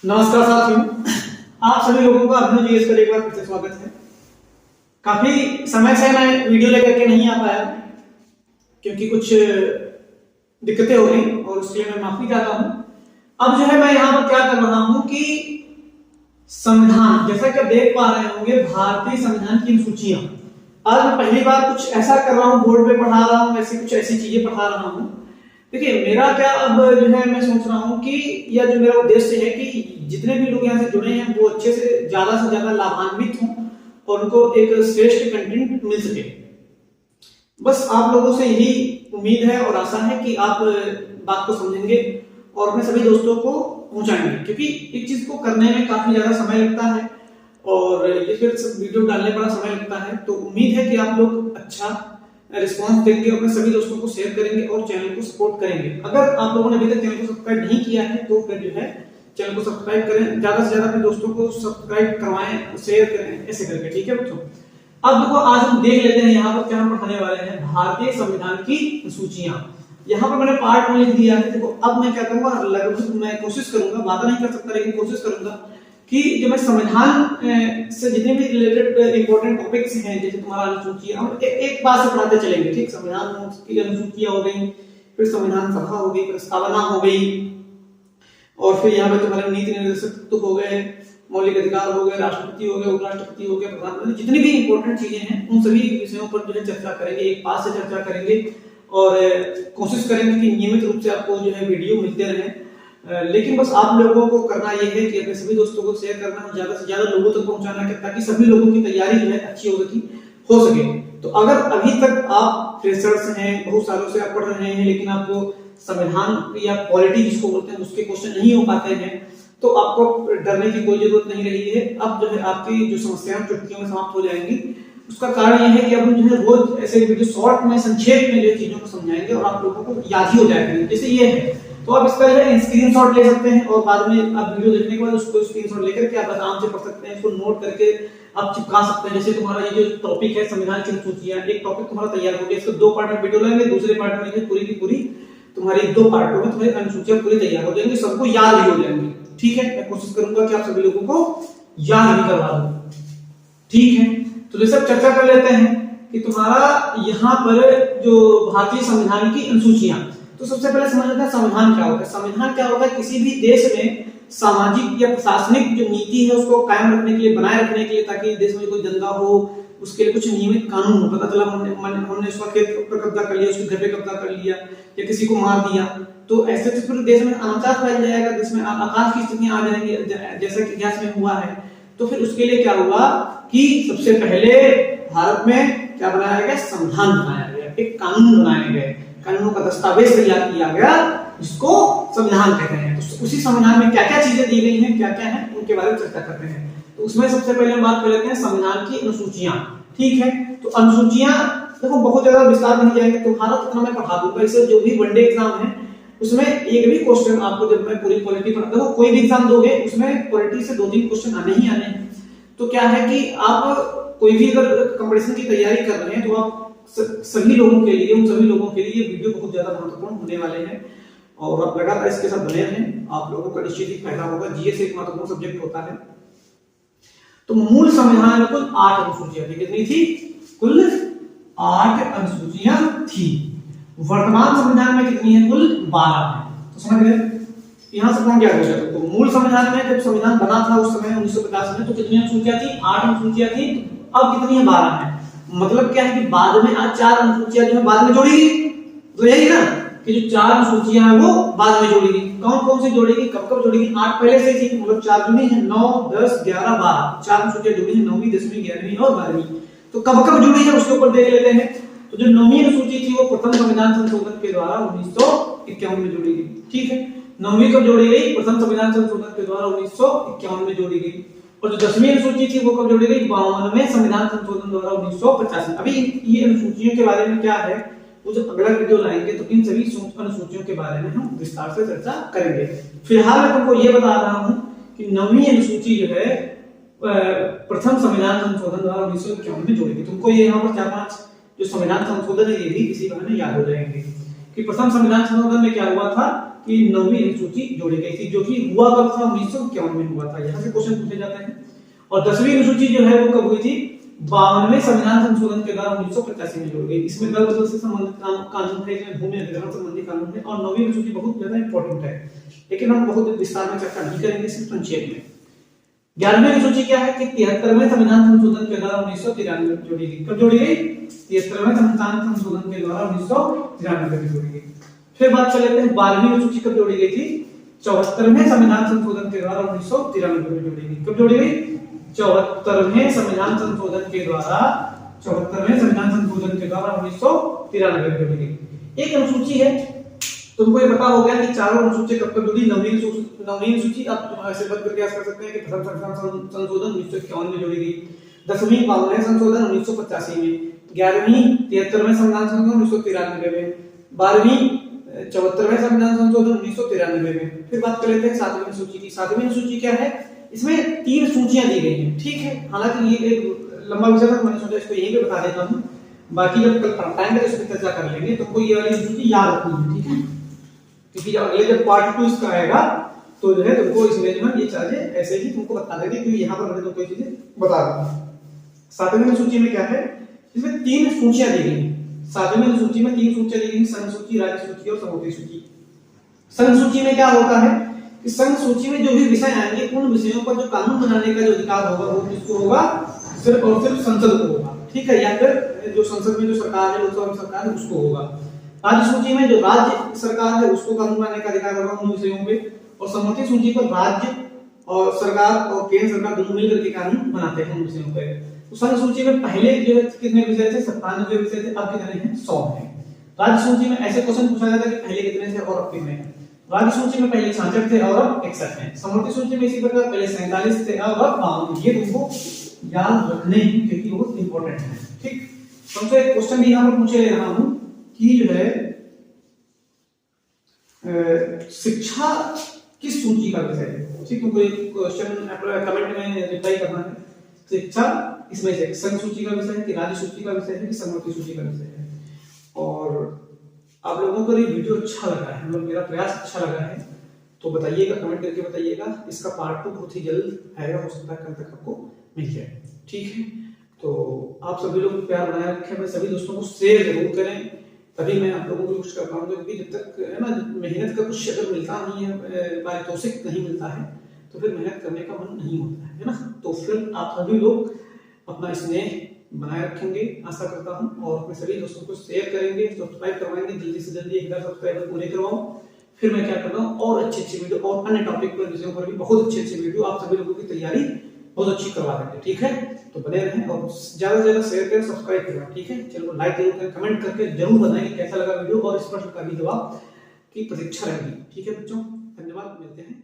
नमस्कार साथियों, आप सभी लोगों का अभिनव जीएस पर एक बार फिर से स्वागत है। काफी समय से मैं वीडियो लेकर के नहीं आ पाया क्योंकि कुछ दिक्कतें हो गई और उसके लिए मैं माफी चाहता हूं। अब जो है मैं यहाँ पर क्या कर रहा हूं कि संविधान, जैसा कि आप देख पा रहे होंगे, भारतीय संविधान की अनुसूचियां। आज मैं पहली बार कुछ ऐसा कर रहा हूं, बोर्ड पे पढ़ा रहा हूं, कुछ ऐसी चीजें पढ़ा रहा हूं। देखिए, मेरा क्या अब जो है मैं सोच रहा हूं कि यह जो मेरा उद्देश्य है कि जितने भी लोग यहाँ से जुड़े हैं वो अच्छे से ज्यादा लाभान्वित हों और उनको एक श्रेष्ठ कंटेंट मिल सके। बस आप लोगों से यही उम्मीद है और आशा है कि आप बात को समझेंगे और अपने सभी दोस्तों को पहुंचाएंगे, क्योंकि एक चीज को करने में काफी ज्यादा समय लगता है और ये फिर वीडियो डालने बड़ा समय लगता है। तो उम्मीद है कि आप लोग अच्छा रिस्पांस देंगे, अपने सभी दोस्तों को शेयर करेंगे और चैनल को सपोर्ट करेंगे। अगर आप लोगों ने अभी तक चैनल को सब्सक्राइब नहीं किया है तो फिर जो है चैनल को सब्सक्राइब करें, ज्यादा से ज्यादा अपने दोस्तों को सब्सक्राइब करवाएं, शेयर करें, ऐसे करके। ठीक है बच्चों, अब देखो आज हम देख लेते हैं यहाँ पर क्या हम पढ़ाने वाले हैं, भारतीय संविधान की सूचियां। यहाँ पर मैंने पार्ट 1 लिख दिया है। देखो अब मैं क्या करूंगा, लगभग मैं कोशिश करूंगा, वादा नहीं कर सकता लेकिन कोशिश करूंगा कि जो मैं संविधान से जितने भी रिलेटेड इंपॉर्टेंट टॉपिक्स हैं, जैसे तुम्हारा अनुसूची, हम एक बार से पढ़ाते चलेंगे। ठीक, संविधान की अनुसूचियां हो गई, फिर संविधान सभा हो गई, प्रस्तावना हो गई, और फिर यहाँ पे तुम्हारे नीति निर्देशक हो गए, मौलिक अधिकार हो गए, राष्ट्रपति हो गए, उपराष्ट्रपति हो गए, प्रधानमंत्री, जितनी भी इंपॉर्टेंट चीजें हैं उन सभी विषयों पर जो है चर्चा करेंगे, एक पास से चर्चा करेंगे और कोशिश करेंगे कि नियमित रूप से आपको जो है वीडियो मिलते रहे। लेकिन बस आप लोगों को करना यह है कि अपने सभी दोस्तों को शेयर करना है, ज्यादा से ज्यादा लोगों तक पहुंचाना है ताकि सभी लोगों की तैयारी जो है अच्छी हो सके। तो अगर अभी तक आप फ्रेशर्स हैं, बहुत सालों से आप पढ़ रहे हैं लेकिन आपको संविधान या पॉलिटी जिसको बोलते हैं उसके क्वेश्चन नहीं हो पाते हैं, तो आपको डरने की कोई जरूरत नहीं रही है। अब जो है आपकी जो समस्याएं चुटकियों में समाप्त हो जाएंगी। उसका कारण यह है कि अब हम जो है रोज ऐसे वीडियो शॉर्ट में, संक्षेप में जो चीजों को समझाएंगे और आप लोगों को याद ही हो जाएगा। जैसे ये है, तो आप इसका जो है स्क्रीनशॉट ले सकते हैं और बाद में आप वीडियो देखने के बाद उसको स्क्रीनशॉट लेकर के आप आराम से पढ़ सकते हैं, इसको नोट करके आप चिपका सकते हैं। जैसे तुम्हारा ये जो टॉपिक है संविधान की अनुसूचियां, एक टॉपिक तुम्हारा तैयार हो गया, इसको 2 पार्ट में वीडियो लेंगे, दूसरे पार्ट में पूरी की पूरी तुम्हारी 2 पार्टों में तुम्हारी अनुसूचियां पूरी तैयार हो जाएंगी, सबको याद भी हो जाएंगी। ठीक है, मैं कोशिश करूंगा कि आप सभी लोगों को याद भी करवा दूं। ठीक है, तो जैसे अब चर्चा कर लेते हैं कि तुम्हारा यहाँ पर जो भारतीय संविधान की अनुसूचियां, तो सबसे पहले समझ लेते हैं संविधान क्या होता है। संविधान क्या होता है, किसी भी देश में सामाजिक या प्रशासनिक जो नीति है उसको कायम रखने के लिए, बनाए रखने के लिए, ताकि देश में कोई दंगा हो उसके लिए कुछ नियमित कानून हो। पता चला हमने उसका खेत पर कब्जा कर लिया, उसके घर पे कब्जा कर लिया या किसी को मार दिया, तो ऐसे पूरे देश में अनाचार फैल जाएगा, देश में आकाश की स्थितियां आ जाएंगी, जैसा कि इतिहास में हुआ है। तो फिर उसके लिए क्या हुआ कि सबसे पहले भारत में क्या बनाया गया, संविधान बनाया गया, एक कानून बनाए गए, कानूनों का दस्तावेज तैयार किया गया, जिसको संविधान कहते हैं। तो उसी संविधान में क्या क्या चीजें दी गई हैं, क्या क्या है, उनके बारे में चर्चा करते हैं। तो उसमें सबसे पहले हम बात कर लेते हैं संविधान की अनुसूचियां। ठीक है, तो अनुसूचियां देखो बहुत ज्यादा विस्तार नहीं जाएंगे, तुम्हारा कितना मैं पढ़ा दूंगा। इसे जो भी वनडे एग्जाम है उसमें एक भी क्वेश्चन आपको, जब मैं पूरी पॉलिटी पढ़ा, देखो कोई भी एग्जाम दोगे उसमें पॉलिटी से 2-3 क्वेश्चन आने ही आने हैं। तो क्या है कि आप कोई भी अगर कंपटीशन की तैयारी कर रहे हैं तो आप सभी लोगों के लिए, उन सभी लोगों के लिए ये वीडियो बहुत ज्यादा महत्वपूर्ण होने वाले हैं और आप लगातार इसके साथ बने रहें, आप लोगों का निश्चित ही फायदा होगा। जीएस एक महत्वपूर्ण सब्जेक्ट होता है। तो मूल संविधान में कुल 8 अनुसूचियां थी। कितनी थी? कुल 8 अनुसूचियां थी। वर्तमान संविधान में कितनी है? कुल 12 है। तो समझ गए, यहां से कौन क्या हो जाएगा। तो मूल संविधान में जब संविधान बना था उस समय 1950 में, तो कितनी अनुसूचियां थी? 8 अनुसूचियां थी। अब कितनी है? 12 है। मतलब क्या है कि बाद में आज 4 अनुसूचियां जो है बाद में जोड़ी गई। तो यही ना कि जो 4 अनुसूचियां हैं वो बाद में जोड़ी गई। कौन कौन सी जोड़ेगी, कब कब जोड़ेगी? 8 पहले से थी, मतलब 4 जुड़ी है, 9, 10, 11, 12, 4 अनुसूचियां जुड़ी है, 9वीं, 10वीं, 11वीं और 12वीं। तो कब कब जुड़ी है उसके ऊपर देख लेते हैं। तो जो 9वीं अनुसूची थी वो प्रथम संविधान संशोधन के द्वारा 1951 में जोड़ी गई। ठीक है, 9वीं कब जोड़ी गई? प्रथम संविधान संशोधन के द्वारा 1951 में जोड़ी गई। और जो 10वीं अनुसूची थी वो कब जोड़ी गई? 52वें संविधान संशोधन द्वारा 1985। अभी ये अनुसूचियों के बारे में क्या है, वो जब अगला वीडियो लाएंगे तो इन सभी अनुसूचियों के बारे में हम विस्तार से चर्चा करेंगे। फिलहाल मैं तुमको ये बता रहा हूं कि 9वीं अनुसूची जो है प्रथम संविधान संशोधन द्वारा 1951 में जोड़ी गई। तुमको ये यहाँ पर 4-5 जो संविधान संशोधन है ये भी इसी बहाने याद हो जाएंगे कि प्रथम संविधान संशोधन में क्या हुआ था कि 9वीं अनुसूची जोड़ी गई थी, जो कि हुआ कब था, 1951 में हुआ था। यहाँ से क्वेश्चन पूछे जाते हैं। और 10वीं अनुसूची जो है वो कब हुई थी, 52वें संविधान संशोधन के द्वारा 1985 में जोड़ी गई। इसमें दल बदल से संबंधित कानून है, इसमें भूमि अधिग्रहण संबंधी कानून है। और 9वीं अनुसूची बहुत ज्यादा इंपॉर्टेंट है, लेकिन हम बहुत विस्तार में चर्चा नहीं करेंगे, सिर्फ संक्षेप में। 11वीं अनुसूची क्या है कि 73वें संविधान संशोधन के द्वारा 1993 में जोड़ी गई। कब जोड़ी गई, 73वें संविधान संशोधन के द्वारा 1993 में जोड़ी गई। फिर बात कर लेते हैं 12वीं अनुसूची कब जोड़ी गई थी, 74वें संविधान संशोधन के द्वारा 1993 में जोड़ी गई। कब जोड़ी गई, 74वें संविधान संशोधन के द्वारा 1993 में जोड़ी गई। एक अनुसूची है, तुमको ये पता हो गया कि चारों अनुसूची कब कब जुड़ी। 9वीं अनुसूची अब तुम ऐसे बद करके कह सकते हैं कि प्रथम संविधान संशोधन 1951 में जोड़ी गई, 10वीं 52वें संशोधन 1985 में, 11वीं 73वें संविधान संशोधन 1993 में, 12वीं 74वें संविधान संशोधन 1993 में। फिर बात कर लेते हैं 7वीं अनुसूची की। 7वीं अनुसूची क्या है, इसमें 3 सूचियां दी गई हैं, ठीक है। हालांकि ये एक लंबा विषय था, मैंने सोचा इसको यहीं पे बता देता हूं, बाकी जब कल टाइम पे इस पर चर्चा कर लेंगे। तुमको ये वाली अनुसूची याद रखनी है, ठीक है, क्योंकि जब अगले जब पार्ट 2 इसका आएगा तो जो है तुमको इसमें जो है ये चीजें ऐसे ही तुमको बता देंगे, क्योंकि यहाँ पर मैंने तुमको चीजें बता दी। 7वीं अनुसूची में क्या है, इसमें 3 सूचियां दी गई। 7वीं अनुसूची में 3 सूचियां दी गई, संघ सूची, राज्य सूची और समवर्ती सूची। संघ सूची में क्या होता है कि संघ सूची में जो भी विषय आएंगे, उन विषयों पर जो कानून बनाने का जो अधिकार होगा वो किसको होगा, सिर्फ और सिर्फ संसद को होगा, ठीक है, या फिर जो संसद में जो सरकार है, लोकसभा सरकार है, उसको होगा। राज्य सूची में जो राज्य सरकार है उसको कानून बनाने का अधिकार होगा उन विषयों पे। और समवर्ती सूची पर राज्य और सरकार और केंद्र सरकार दोनों मिलकर के कानून बनाते हैं उन विषयों पे। तो संघ सूची में पहले जो है कितने विषय थे, 97 विषय थे, अब कितने हैं, 100 हैं। राज्य सूची में ऐसे क्वेश्चन पूछा जाता है कि पहले कितने थे और अब कितने हैं। राज्य सूची में पहले 66 थे और अब 61 हैं। समवर्ती सूची में इसी प्रकार पहले 47 थे और अब 52। ये तुमको याद रखने हैं क्योंकि वो इंपॉर्टेंट है, ठीक। तुमसे एक क्वेश्चन भी यहां पर पूछे ले रहा हूं कि जो है शिक्षा किस सूची का विषय है, ठीक। तुमको एक क्वेश्चन कमेंट में रिप्लाई करना है। शिक्षा इसमें से संघ सूची का विषय है कि राज्य सूची का विषय है कि समवर्ती सूची का विषय है। और आप लोगों को ये वीडियो अच्छा लगा है, मतलब मेरा प्रयास अच्छा लगा है तो बताइएगा, कमेंट करके बताइएगा। इसका पार्ट 2 बहुत ही जल्द आएगा, हो सकता है कल तक आपको मिल जाए, ठीक है। तो आप सभी लोग प्यार बनाए रखें, अपने सभी दोस्तों को शेयर जरूर करें, तभी मैं आप लोगों को कुछ कर पाऊंगा। क्योंकि जब तक है ना मेहनत का कुछ अगर मिलता नहीं है, पारितोषिक नहीं मिलता है, तो फिर मेहनत करने का मन नहीं होता है ना। तो फिर आप सभी लोग अपना स्नेह बनाए रखेंगे, आशा करता हूं, और अपने सभी दोस्तों को शेयर करेंगे, सब्सक्राइब करवाएंगे, जल्दी से जल्दी 1000 सब्सक्राइबर पूरे करवाओ। फिर मैं क्या कर रहा हूँ, और अच्छी वीडियो और अन्य टॉपिक पर, विषयों पर भी बहुत अच्छी वीडियो आप सभी लोगों की तैयारी बहुत अच्छी करवा देंगे, ठीक है। तो बने रहें और ज्यादा से ज्यादा शेयर करें, सब्सक्राइब करें, ठीक है। चलो लाइक जरूर करें, कमेंट करके जरूर बताएं कि कैसा लगा वीडियो, और इस प्रश्न का भी जवाब की प्रतीक्षा रहेगी, ठीक है बच्चों। धन्यवाद, मिलते हैं।